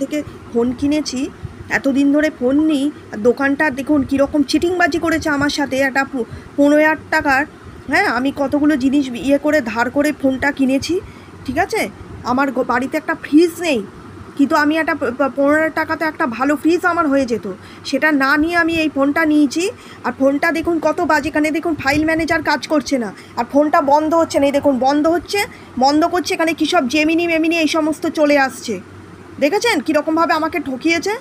থেকে ফোন কিনেছি, এতদিন ধরে ফোন নিই, আর দোকানটা দেখুন কীরকম চিটিংবাজি করেছে আমার সাথে। একটা 15,000 টাকার, হ্যাঁ, আমি কতগুলো জিনিস করে ধার করে ফোনটা কিনেছি, ঠিক আছে। আমার বাড়িতে একটা ফ্রিজ নেই, কিন্তু আমি একটা 15,000 টাকাতে একটা ভালো ফ্রিজ আমার হয়ে যেত, সেটা না নিয়ে আমি এই ফোনটা নিয়েছি। আর ফোনটা দেখুন কত বাজে, এখানে দেখুন ফাইল ম্যানেজার কাজ করছে না, আর ফোনটা বন্ধ হচ্ছে না, এই দেখুন বন্ধ করছে, এখানে কী সব জেমিনি এই সমস্ত চলে আসছে। দেখেছেন কীরকমভাবে আমাকে ঠকিয়েছে,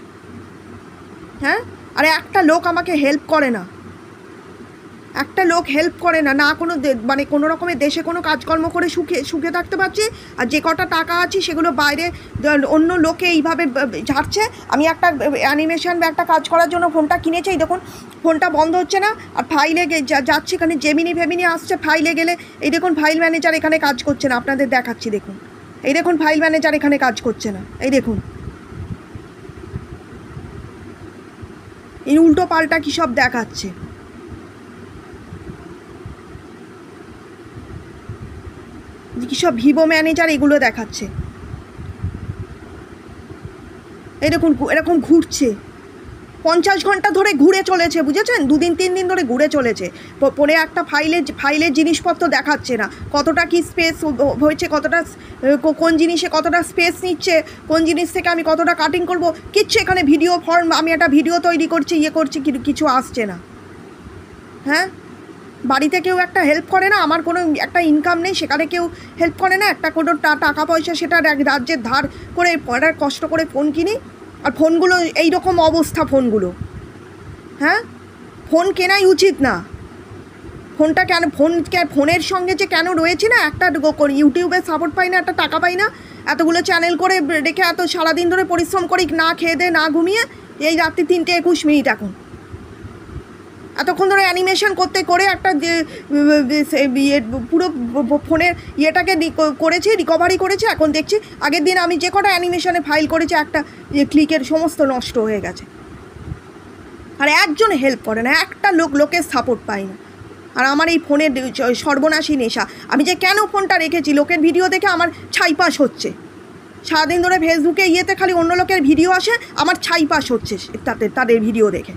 হ্যাঁ। আরে একটা লোক আমাকে হেল্প করে না, না কোনো মানে কোনো রকমের দেশে কোনো কাজকর্ম করে সুখে থাকতে পারছি, আর যে কটা টাকা আছে সেগুলো বাইরে অন্য লোকে এইভাবে ঝাড়ছে। আমি একটা অ্যানিমেশন বা একটা কাজ করার জন্য ফোনটা কিনেছি, এই দেখুন ফোনটা বন্ধ হচ্ছে না, আর ফাইলে যাচ্ছে, এখানে জেমিনি আসছে, ফাইলে গেলে এই দেখুন ফাইল ম্যানেজার এখানে কাজ করছে না, আপনাদের দেখাচ্ছি দেখুন, এই দেখুন ফাইল ম্যানেজার এখানে কাজ করছে না, এই দেখুন এই উল্টো পাল্টা কী সব দেখাচ্ছে। কী সব ভিভো ম্যানেজার এগুলো দেখাচ্ছে, এই দেখুন এরকম ঘুরছে, 50 ঘন্টা ধরে ঘুরে চলেছে, বুঝেছেন, 2-3 দিন ধরে ঘুরে চলেছে। পরে একটা ফাইলের জিনিসপত্র দেখাচ্ছে না, কতটা কি স্পেস হয়েছে, কতটা কোন জিনিসে কতটা স্পেস নিচ্ছে, কোন জিনিস থেকে আমি কতটা কাটিং করব, কিচ্ছু এখানে ভিডিও ফর্ম, আমি একটা ভিডিও তৈরি করছি, করছি, কিছু আসছে না। হ্যাঁ, বাড়িতে কেউ একটা হেল্প করে না, আমার কোনো একটা ইনকাম নেই, সেখানে কেউ হেল্প করে না, একটা কোনো টাকা পয়সা সেটা রাজ্যের ধার করে কষ্ট করে ফোন কিনি, আর ফোনগুলো এই রকম অবস্থা ফোনগুলো। হ্যাঁ, ফোন কেনাই উচিত না, ফোনটা কেন ফোনের সঙ্গে যে কেন রয়েছে না, একটা ইউটিউবে সাপোর্ট পাই না, একটা টাকা পাই না, এতগুলো চ্যানেল করে রেখে এত সারাদিন ধরে পরিশ্রম করি, না খেয়ে দে না ঘুমিয়ে, এই রাত্রি 3:21 এখন এতক্ষণ ধরে অ্যানিমেশন করে একটা পুরো ফোনের ইয়েটাকে রিকভারি করেছে। এখন দেখছি আগের দিন আমি যে কটা অ্যানিমেশনে ফাইল করেছি, একটা ক্লিকের সমস্ত নষ্ট হয়ে গেছে, আর একজন হেল্প করে না, একটা লোকের সাপোর্ট পাই না। আর আমার এই ফোনের সর্বনাশী নেশা, আমি যে কেন ফোনটা রেখেছি, লোকের ভিডিও দেখে আমার ছাইপাস হচ্ছে, সারাদিন ধরে ফেসবুকে খালি অন্য লোকের ভিডিও আসে, আমার ছাইপাস হচ্ছে তাদের ভিডিও দেখে।